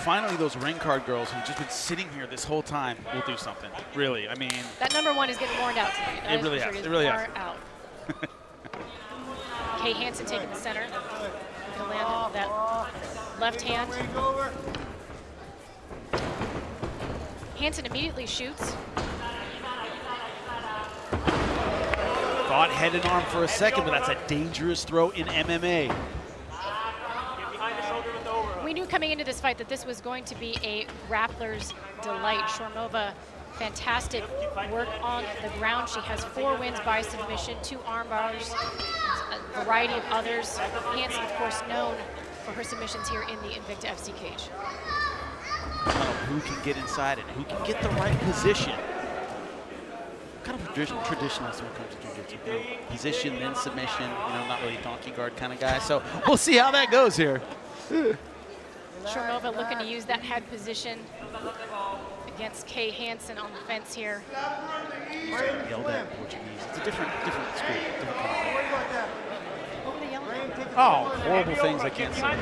finally those ring card girls who've just been sitting here this whole time will do something. Really, I mean. That number 1 is getting worn out tonight. It really has. It really has. Out. Kay Hansen taking the center. Gonna land that left hand. Hansen immediately shoots. Thought head and arm for a second, but that's a dangerous throw in MMA. We knew coming into this fight that this was going to be a grappler's delight. Sormova, fantastic work on the ground. She has 4 wins by submission, 2 arm bars, a variety of others. Hansen, of course, known for her submissions here in the Invicta FC cage. Who can get inside and who can get the right position. Kind of traditionalist when it comes to jiu-jitsu. You know, position, then submission. You know, not really a donkey guard kind of guy. So we'll see how that goes here. Sormova looking to use that head position against Kay Hansen on the fence here. Yelled at Portuguese. It's a different school, different kind of thing. What were they yelling at? Oh, horrible things I can't say.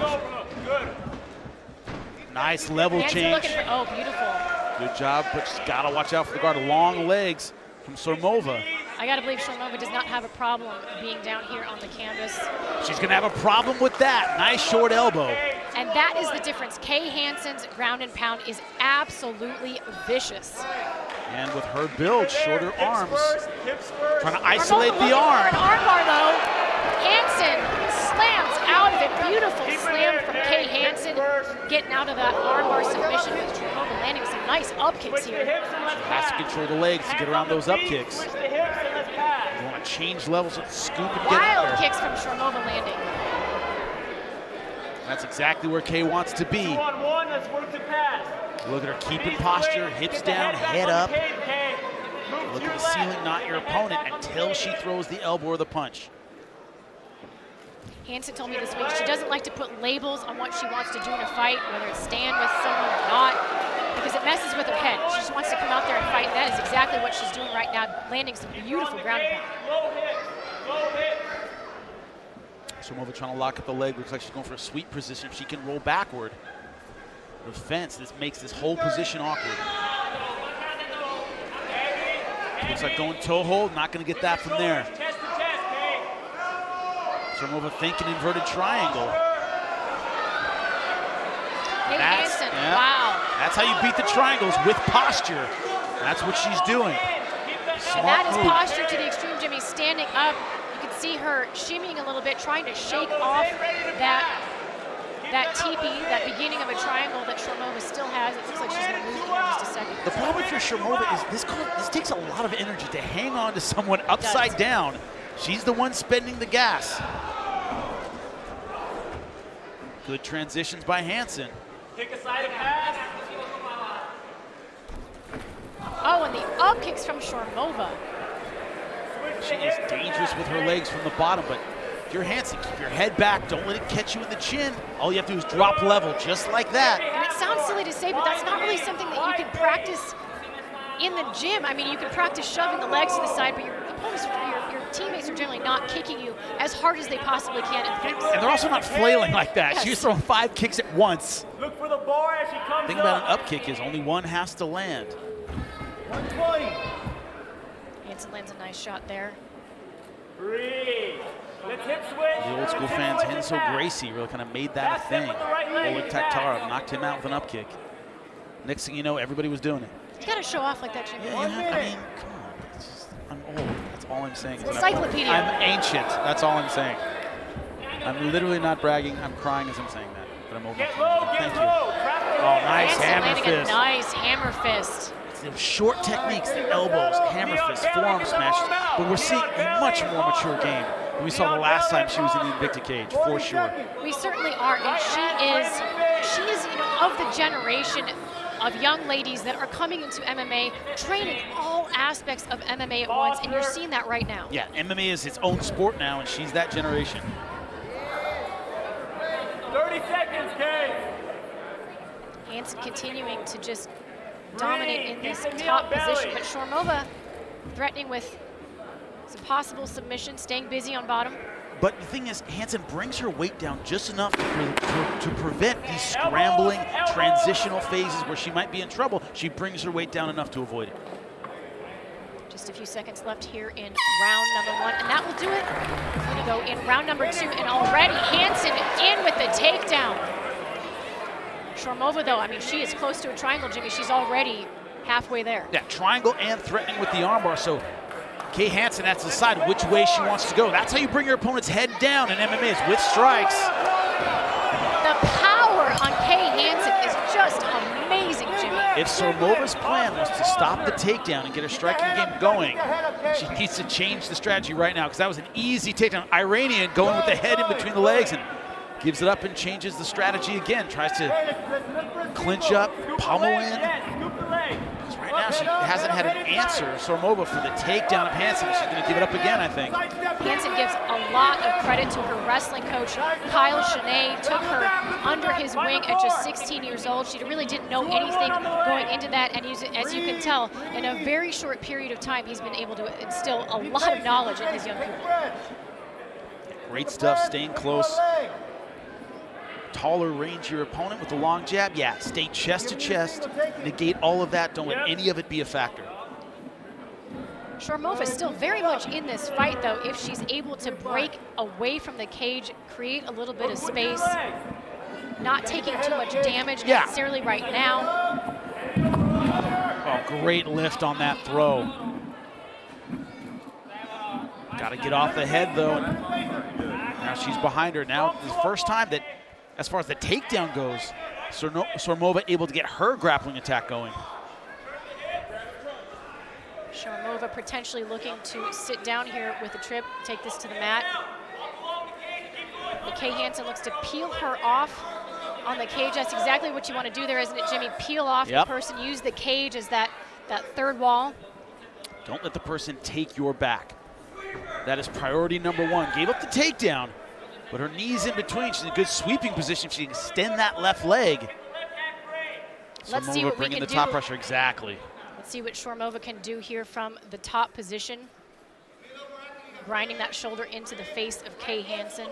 Nice level change. Oh, beautiful. Good job, but she's got to watch out for the guard. Long legs from Sormova. I got to believe Sormova does not have a problem being down here on the canvas. She's going to have a problem with that. Nice short elbow. And that is the difference. Kay Hansen's ground and pound is absolutely vicious. And with her build, shorter arms, trying to isolate the arm. An arm bar though. Hansen slams out of it. Beautiful slam from Kay Hansen, getting out of that arm bar submission with Sormova landing some nice up kicks here. She has to control the legs to get around those up kicks. You want to change levels of the scoop and get Wild kicks from Sormova landing. That's exactly where Kay wants to be. Look at her keeping posture, hips down, head up. Look at the ceiling, not your opponent, until she throws the elbow or the punch. Hansen told me this week she doesn't like to put labels on what she wants to do in a fight, whether it's stand with someone or not, because it messes with her head. She just wants to come out there and fight, and that is exactly what she's doing right now, landing some beautiful ground and pound. Sormova trying to lock up the leg. Looks like she's going for a sweep position. If she can roll backward, the fence, this makes this whole position awkward. Looks like going toe hold, not going to get that from there. Sormova thinking inverted triangle. Hansen, wow. That's how you beat the triangles, with posture. That's what she's doing. And that is posture to the extreme, Jimmy. Standing up, you can see her shimmying a little bit, trying to shake off that teepee, that beginning of a triangle that Sormova still has. It looks like she's going to lose it here in just a second. The problem for Sormova is this takes a lot of energy to hang on to someone upside down. She's the one spending the gas. Good transitions by Hansen. Kick aside and pass. Oh, and the up kicks from Sormova. She is dangerous with her legs from the bottom, but if you're Hansen, keep your head back. Don't let it catch you in the chin. All you have to do is drop level, just like that. And it sounds silly to say, but that's not really something that you can practice in the gym. I mean, you can practice shoving the legs to the side, but your opponents, your teammates are generally not kicking you as hard as they possibly can in the face. And they're also not flailing like that. Yes. She's throwing 5 kicks at once. Look for the bar as she comes The thing about an up kick is only one has to land. 120. Hansen lands a nice shot there. Breathe. Let's hip switch. The old school fans, Renzo Gracie really kind of made that a thing. Oleg Taktarov knocked him out with an up kick. Next thing you know, everybody was doing it. You gotta show off like that, Jimmy. Yeah, I mean, come on. I'm old. That's all I'm saying. Encyclopedia. I'm ancient. That's all I'm saying. I'm literally not bragging. I'm crying as I'm saying that. But I'm old. Get low, Thank get you. low. Oh, nice Hansen hammer landing fist. a nice hammer fist. The short techniques, the elbows, hammer fists, forearm smashes. But we're seeing a much more mature game than we saw the last time she was in the Invicta cage, for sure. We certainly are, and she is of the generation of young ladies that are coming into MMA, training all aspects of MMA at once, and you're seeing that right now. Yeah, MMA is its own sport now, and she's that generation. 30 seconds, Kay. Hansen continuing to just dominate in this top position, but Sormova threatening with some possible submission, staying busy on bottom. But the thing is, Hansen brings her weight down just enough to prevent these scrambling transitional phases where she might be in trouble. She brings her weight down enough to avoid it. Just a few seconds left here in round number 1, and that will do it. We're gonna go in round number 2, and already Hansen in with the takedown. Sormova, though, I mean, she is close to a triangle, Jimmy. She's already halfway there. Yeah, triangle and threatening with the armbar. So Kay Hansen has to decide which way she wants to go. That's how you bring your opponent's head down in MMA, is with strikes. The power on Kay Hansen is just amazing, Jimmy. If Sormova's plan was to stop the takedown and get her striking game going, she needs to change the strategy right now, because that was an easy takedown. Iranian going with the head in between the legs and gives it up and changes the strategy again. Tries to clinch up, pummel in. Because right now she hasn't had an answer, Sormova, for the takedown of Hansen. She's going to give it up again, I think. Hansen gives a lot of credit to her wrestling coach. Kyle Cheney took her under his wing at just 16 years old. She really didn't know anything going into that, and as you can tell, in a very short period of time, he's been able to instill a lot of knowledge in his young people. Great stuff, staying close. Taller, rangier opponent with the long jab. Yeah, stay chest to chest, negate all of that. Don't let any of it be a factor. Sormova is still very much in this fight, though, if she's able to break away from the cage, create a little bit of space, not taking too much damage necessarily right now. Oh, great lift on that throw. Got to get off the head, though. Now she's behind her. Now, the first time that, as far as the takedown goes, Sormova able to get her grappling attack going. Sormova potentially looking to sit down here with a trip, take this to the mat. Kay Hansen looks to peel her off on the cage. That's exactly what you want to do there, isn't it, Jimmy? Peel off the person, use the cage as that third wall. Don't let the person take your back. That is priority number 1. Gave up the takedown, but her knees in between. She's in a good sweeping position. She can extend that left leg. Let's see what we bringing can the top do. pressure, exactly. Let's see what Sormova can do here from the top position. Grinding that shoulder into the face of Kay Hansen.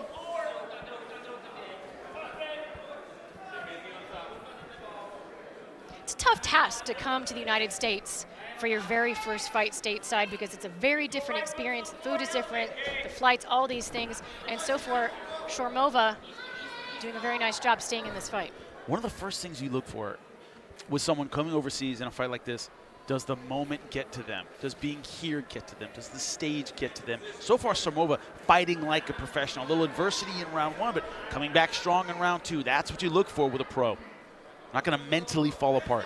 It's a tough task to come to the United States for your very first fight stateside, because it's a very different experience. The food is different, the flights, all these things. And so for Sormova, doing a very nice job staying in this fight. One of the first things you look for with someone coming overseas in a fight like this, does the moment get to them? Does being here get to them? Does the stage get to them? So far, Sormova fighting like a professional. A little adversity in round 1, but coming back strong in round 2. That's what you look for with a pro. Not going to mentally fall apart.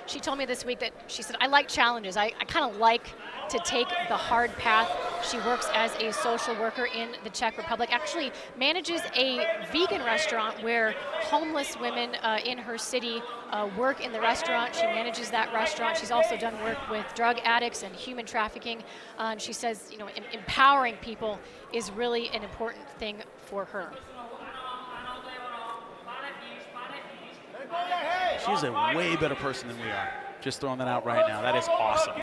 She told me this week that she said, I like challenges. I kind of like to take the hard path. She works as a social worker in the Czech Republic, actually manages a vegan restaurant where homeless women in her city work in the restaurant. She manages that restaurant. She's also done work with drug addicts and human trafficking. And she says, you know, empowering people is really an important thing for her. She's a way better person than we are. Just throwing that out right now. That is awesome.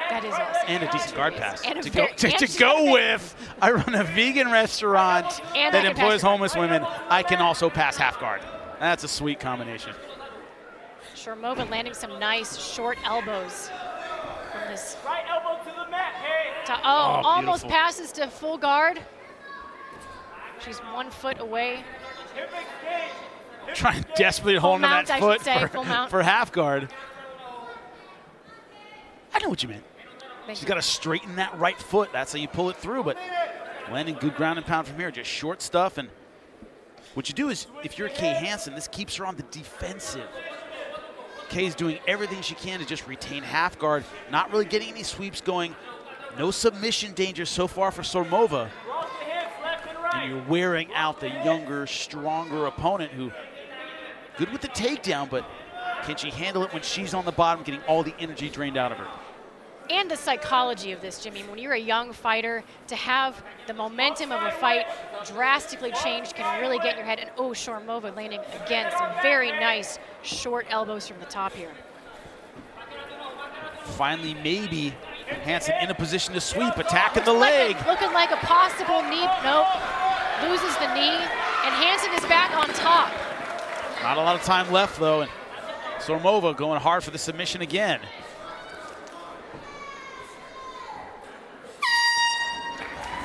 That is awesome. And a decent guard pass. And to go with, I run a vegan restaurant that employs homeless women. I can also pass half guard. That's a sweet combination. Sormova landing some nice short elbows from this. Right elbow to the mat, hey. Almost passes to full guard. She's 1 foot away. Trying desperately to hold on to that foot for half guard. I know what you meant. She's got to straighten that right foot. That's how you pull it through, but landing good ground and pound from here. Just short stuff, and what you do is, if you're Kay Hansen, this keeps her on the defensive. Kay's doing everything she can to just retain half guard, not really getting any sweeps going. No submission danger so far for Sormova. And you're wearing out the younger, stronger opponent who, good with the takedown, but can she handle it when she's on the bottom, getting all the energy drained out of her? And the psychology of this, Jimmy. When you're a young fighter, to have the momentum of a fight drastically changed can really get in your head. And Sormova landing, again, some very nice short elbows from the top here. Finally, maybe Hansen in a position to sweep, attacking the leg. Looking like a possible knee. Nope. Loses the knee, and Hansen is back on top. Not a lot of time left, though, and Sormova going hard for the submission again.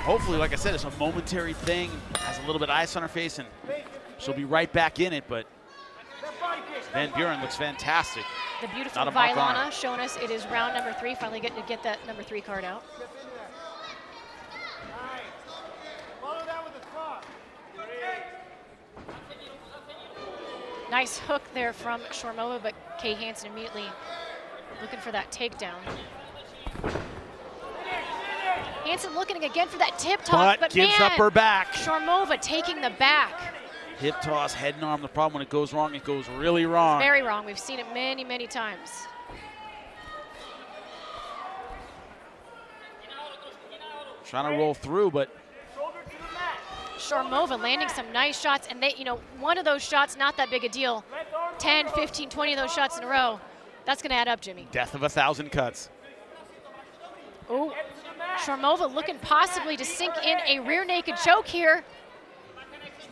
Hopefully, like I said, it's a momentary thing, has a little bit of ice on her face, and she'll be right back in it, but Van Buren looks fantastic. The beautiful Vailana showing us it is round number 3, finally getting to get that number 3 card out. Nice hook there from Sormova, but Kay Hansen immediately looking for that takedown. Hansen looking again for that tip toss, but gives up her back. Sormova taking the back. Hip toss, head and arm. The problem when it goes wrong, it goes really wrong. Very wrong. We've seen it many, many times. Trying to roll through, but Sormova landing some nice shots, and they, one of those shots, not that big a deal. 10, 15, 20 of those shots in a row. That's going to add up, Jimmy. Death of 1,000 cuts. Oh, Sormova looking possibly to sink in a rear naked choke here.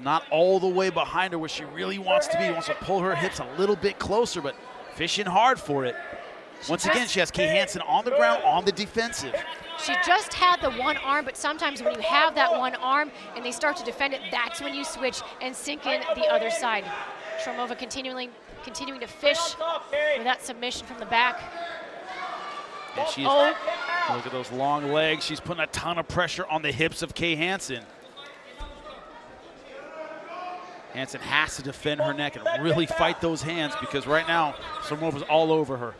Not all the way behind her where she really wants to be. Wants to pull her hips a little bit closer, but fishing hard for it. Once again, she has Kay Hansen on the ground, on the defensive. She just had the one arm, but sometimes when you have that one arm and they start to defend it, that's when you switch and sink in the other side. Sormova continuing to fish for that submission from the back. And she's, look at those long legs. She's putting a ton of pressure on the hips of Kay Hansen. Hansen has to defend her neck and really fight those hands because right now, Sormova's all over her.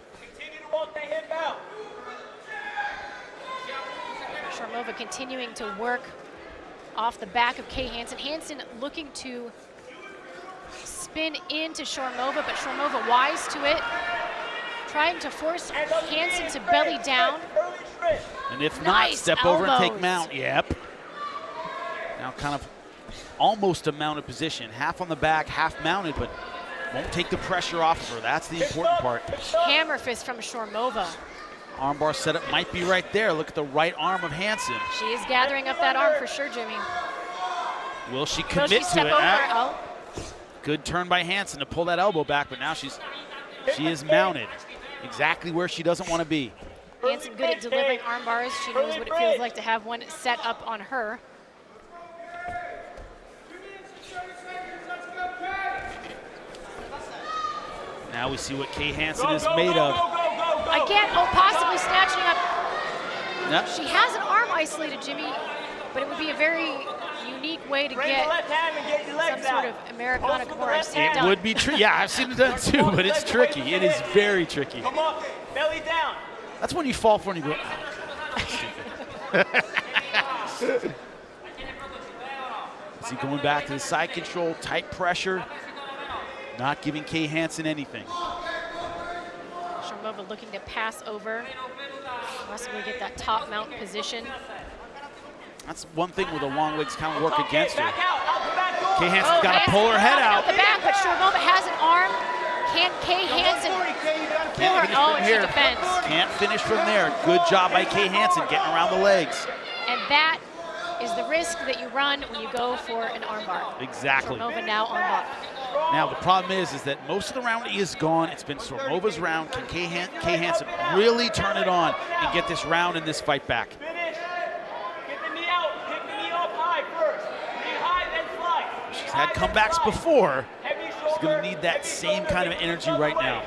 Sormova continuing to work off the back of Kay Hansen. Hansen looking to spin into Sormova, but Sormova wise to it. Trying to force Hansen to belly down. And if not, step over and take mount. Yep. Now kind of almost a mounted position. Half on the back, half mounted, but won't take the pressure off of her. That's the important part. Hammer fist from Sormova. Armbar setup might be right there. Look at the right arm of Hansen. She is gathering up that arm for sure, Jimmy. Will she commit to it? Oh. Good turn by Hansen to pull that elbow back, but now she is mounted exactly where she doesn't want to be. Hansen good at delivering arm bars. She knows what it feels like to have one set up on her. Now we see what Kay Hansen is made of. Again, possibly snatching up. Yep. She has an arm isolated, Jimmy, but it would be a very unique way to get some sort of Americana Kimura. I've seen it done. Would be tricky. Yeah, I've seen it done too, but it's tricky. It is very tricky. Come on, belly down. That's when you fall for it and you go, oh, stupid. Is he going back to the side control, tight pressure, not giving Kay Hansen anything. Sormova looking to pass over, possibly get that top mount position. That's one thing where the long legs kind of work against her. Kay Hansen's got to pull her head out. The back, but Sormova has an arm. Can Kay Hansen pull her? Oh, and she defends. Can't finish from there. Good job by Kay Hansen getting around the legs. And that is the risk that you run when you go for an armbar. Exactly. Sormova now on block. Now the problem is that most of the round is gone. It's been Sormova's round. Can Kay Hansen really turn it on and get this round and this fight back? Finish. Get the knee out. Pick the knee up high first. Knee high, then fly. She's had comebacks before. She's going to need that same kind of energy right now.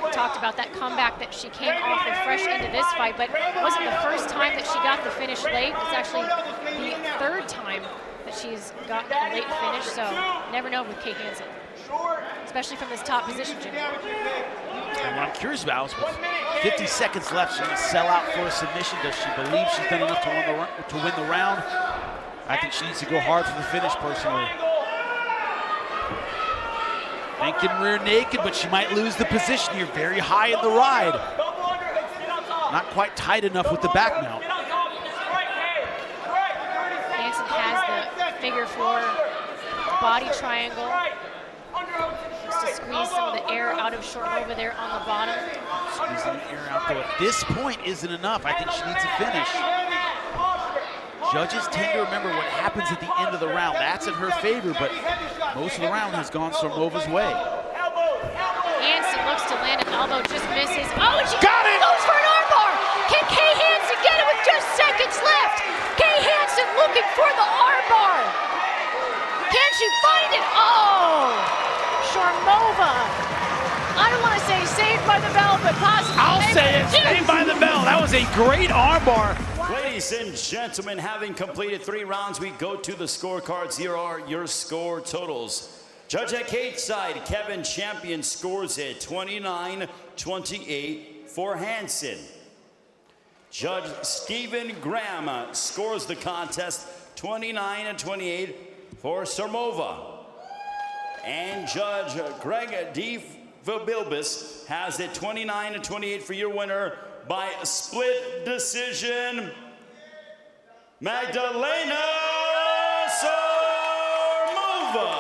We talked about that comeback that she came off of fresh into this fight, but it wasn't the first time that she got the finish late. It's actually the third time that she's gotten a late finish, so never know with Kay Hansen, especially from this top position, Jimmy. And what I'm curious about is with 50 seconds left, she's going to sell out for a submission. Does she believe she's done enough to win the round? I think she needs to go hard for the finish personally. Thinking rear naked, but she might lose the position here. Very high in the ride. Not quite tight enough with the back mount. Hansen has the figure 4 body triangle. Just to squeeze some of the air out of Sormova there on the bottom. Squeezing the air out, though, at this point isn't enough. I think she needs a finish. Judges tend to remember what happens at the end of the round. That's in her favor, but most of the round has gone Sormova's way. Hansen looks to land an elbow, just misses. Oh, and she Got it! goes for an armbar. Can Kay Hansen get it with just seconds left? Kay Hansen looking for the armbar. Can she find it? Oh, Sormova. I don't want to say saved by the bell, but possibly. I'll say it, saved by the bell. That was a great armbar. Ladies and gentlemen, having completed 3 rounds, we go to the scorecards. Here are your score totals. Judge at cage side, Kevin Champion scores it 29-28 for Hansen. Judge Stephen Graham scores the contest 29-28 for Sormova. And Judge Greg D. Vilbilbis has it 29-28 for your winner by split decision, Magdalena Sormova.